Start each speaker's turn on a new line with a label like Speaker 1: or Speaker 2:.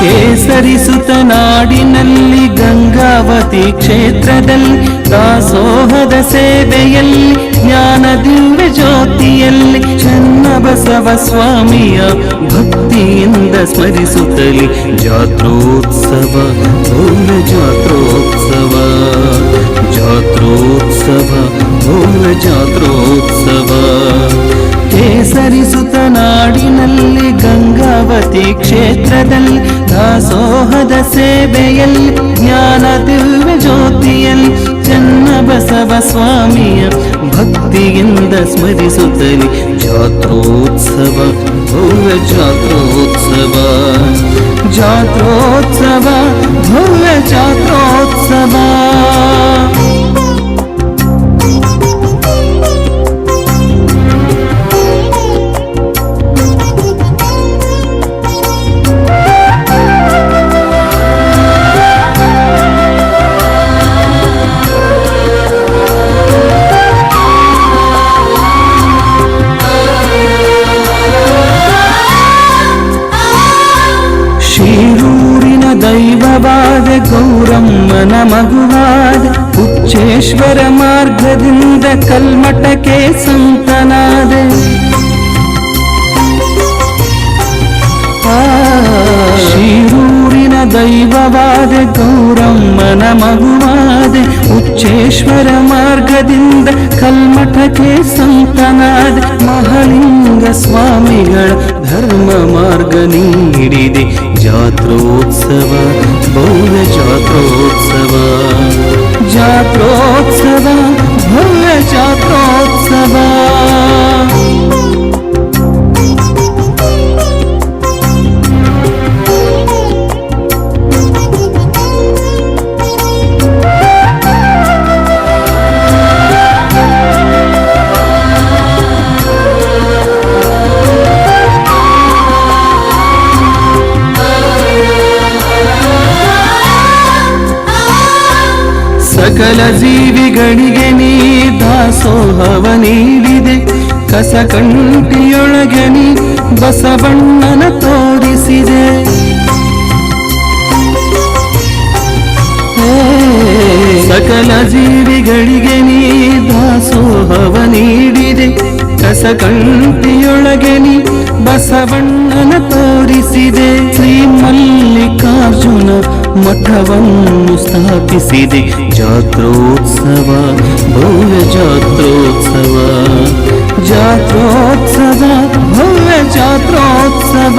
Speaker 1: ಕೇಸರಿಸುತ್ತ ನಾಡಿನಲ್ಲಿ ಗಂಗಾವತಿ ಕ್ಷೇತ್ರದಲ್ಲಿ ದಾಸೋಹದ ಸೇವೆಯಲ್ಲಿ ಜ್ಞಾನ ದಿವ್ಯ ಜ್ಯೋತಿಯಲ್ಲಿ ಚನ್ನಬಸವ ಸ್ವಾಮಿಯ ಭಕ್ತಿಯಿಂದ ಸ್ಮರಿಸುತ್ತಲಿ ಜಾತ್ರೋತ್ಸವ ಭವ್ಯ ಜಾತ್ರೋತ್ಸವ ಜಾತ್ರೋತ್ಸವ ಭವ್ಯ ಜಾತ್ರೋತ್ಸವ ಕೇಸರಿಸುತ್ತ ನಾಡಿನಲ್ಲಿ ಗಂಗಾವತಿ ಕ್ಷೇತ್ರದಲ್ಲಿ ದಾಸೋಹದ ಸೇವೆಯಲ್ಲಿ ಜ್ಞಾನ ದಿವ್ಯ ಜ್ಯೋತಿಯಲ್ಲಿ ಚನ್ನಬಸವ ಸ್ವಾಮಿಯ ಭಕ್ತಿಯಿಂದ ಸ್ಮರಿಸುತ್ತಲಿ ಜಾತ್ರೋತ್ಸವ ಭವ್ಯ ಜಾತ್ರೋತ್ಸವ ಜಾತ್ರೋತ್ಸವ ಭವ್ಯ ಜಾತ್ರೋತ್ಸವ. ಶಿರೂರಿನ ದೈವವಾದ ಗೌರಮ್ಮನ ಮಗುವಾದ ಉಚ್ಚೇಶ್ವರ ಮಾರ್ಗದಿಂದ ಕಲ್ಮಠಕ್ಕೆ ಸಂತನಾದ ಶಿರೂರಿನ ದೈವವಾದ ಗೌರಮ್ಮನ ಮಗುವಾದ ಉಚ್ಚೇಶ್ವರ ಮಾರ್ಗದಿಂದ ಕಲ್ಮಠಕ್ಕೆ ಸಂತನಾದ ಮಹಾಲಿಂಗ ಸ್ವಾಮಿಗಳ ಧರ್ಮ ಮಾರ್ಗ ನೀಡಿದೆ ಜಾತ್ರೋತ್ಸವ ಭವ್ಯ ಜಾತ್ರೋತ್ಸವ ಜಾತ್ರೋತ್ಸವ ಭವ್ಯ ಜಾತ್ರೋತ್ಸವ. ಸಕಲ ಜೀವಿಗಳಿಗೆ ನೀ ದಾಸೋಹವ ನೀಡಿದೆ ಕಸಕಂಟಿಯೊಳಗೆ ನೀ ಬಸವಣ್ಣನ ತೋರಿಸಿದೆ. ಸಕಲ ಜೀವಿಗಳಿಗೆ ನೀ ದಾಸೋಹವ ನೀಡಿದೆ ಕಸಕಂಟಿಯೊಳಗೆ ನೀ ಬಸವಣ್ಣನ ತೋರಿಸಿದೆ. ಶ್ರೀ ಮಲ್ಲಿಕಾರ್ಜುನ ಮಠವನ್ನು ಸ್ಥಾಪಿಸಿದೆ ಜಾತ್ರೋತ್ಸವ ಭವ್ಯ ಜಾತ್ರೋತ್ಸವ ಜಾತ್ರೋತ್ಸವ ಭವ್ಯ ಜಾತ್ರೋತ್ಸವ.